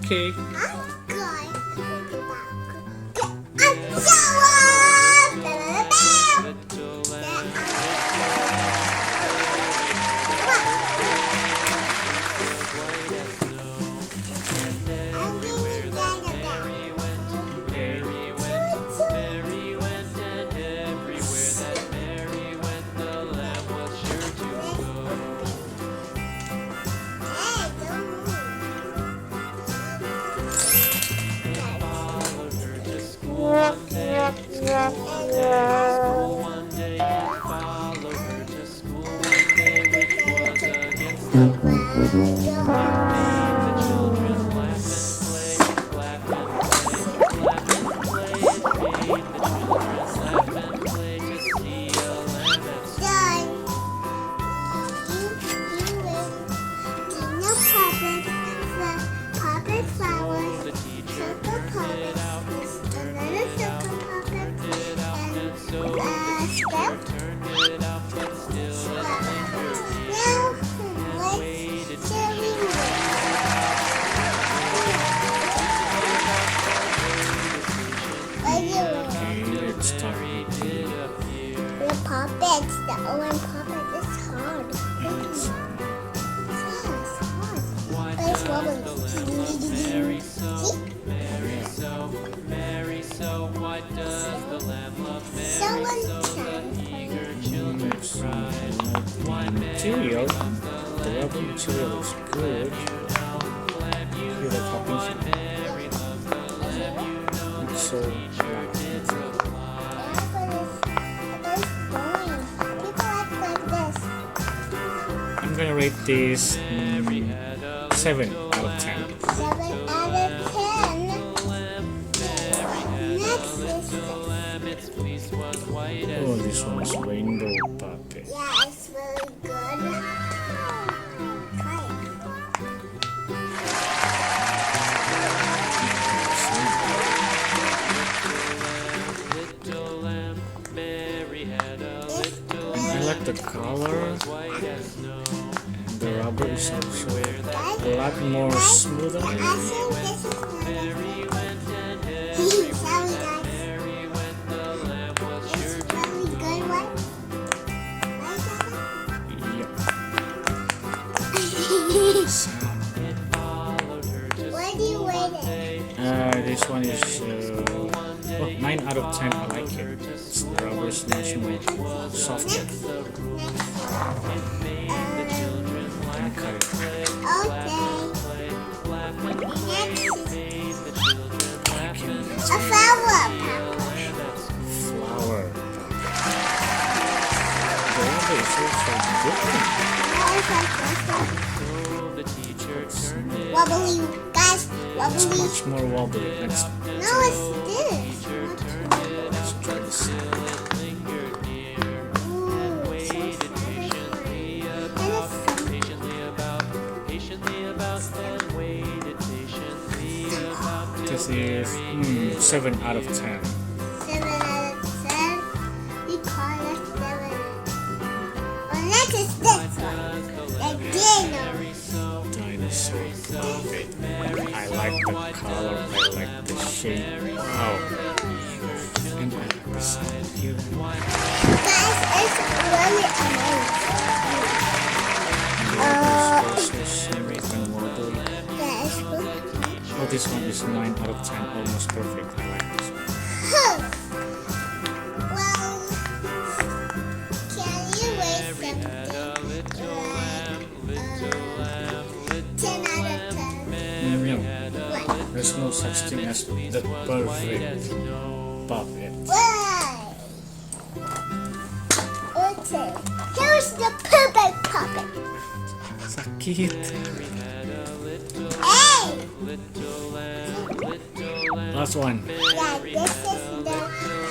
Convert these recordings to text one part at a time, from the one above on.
Okay. Puppets, the orange puppet is hard. Yes, hard. But it's wobbly. Material. The rubber material is good. Here the toppings. It's so light. I'm gonna rate this 7 out of 10. 7 out of 10. Next is Oh, this one is rainbow puppet. yeah, it's really good. Try I like the color. And the rubber is also a lot more smoother. I think this is sorry guys. It's really good one. Where do you rate it? This one is 9 out of 10. I like it. The rubber is much more softer. And cut it. Okay. Next is a flower Flower. The rubber is also different. wobbly, guys, It's wobbly. much more wobbly. Let's No, it's this. try this. This is 7 out of 10. 7 out of 10. We call it 7. Well, next is this one. The Dinosaur puppet. I like the color. I like the shape. Oh. And I like the sound here. guys, it's really amazing. It's also smooth and wobbly. Yeah, it's good. Oh, this one is 9 out of 10. Almost perfect. I like this one. Well, can you rate something like 10 out of 10? No, What? there's no such thing as the perfect puppet. Why? Okay, here's the perfect puppet. Sakit. Hey! Last one. Yeah, this is the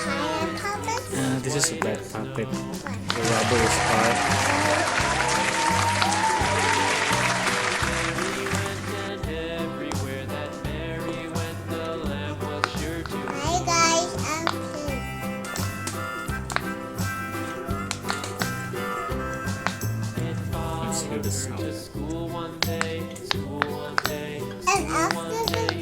higher puppet. This is a bad puppet. The rubber is hard. Hi guys, I'm Kim. Let's hear the sound. And after the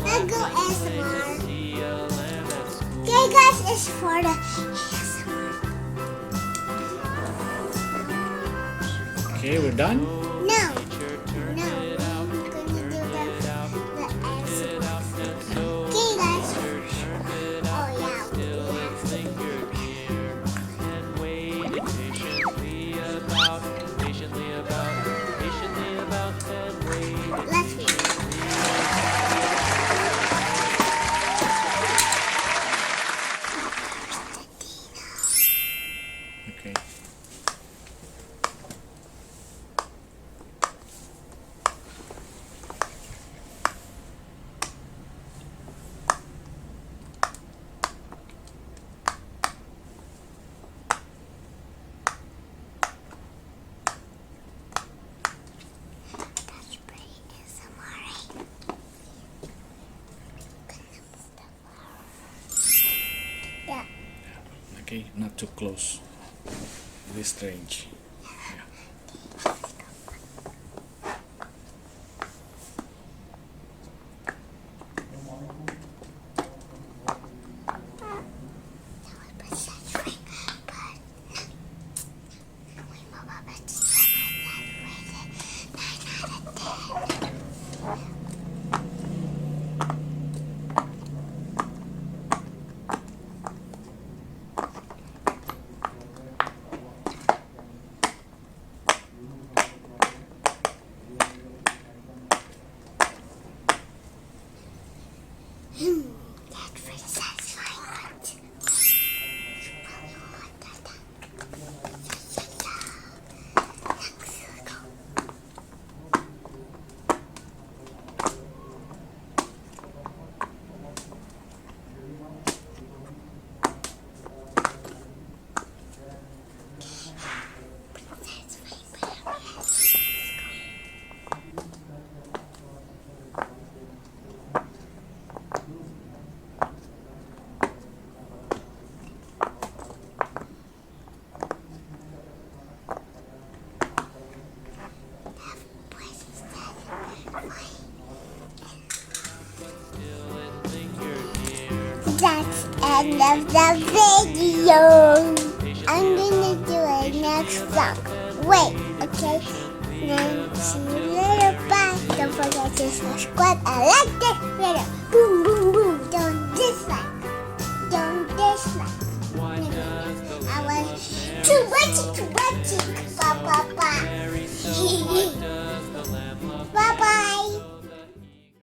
Let's go ASMR. Okay, guys, it's for the ASMR. Okay, we're done. No. I'm gonna do the ASMR. Okay, guys. Oh, yeah. Let's hear it. Okay. That's pretty ASMR. Yeah. Okay, not too close. This range. That's pretty satisfying. That's end of the video. I'm gonna do it next vlog. Wait, okay? Then see you later. Bye. Don't forget to subscribe and like this video. Boom, boom, boom. Don't dislike. Don't dislike. I want to watch it.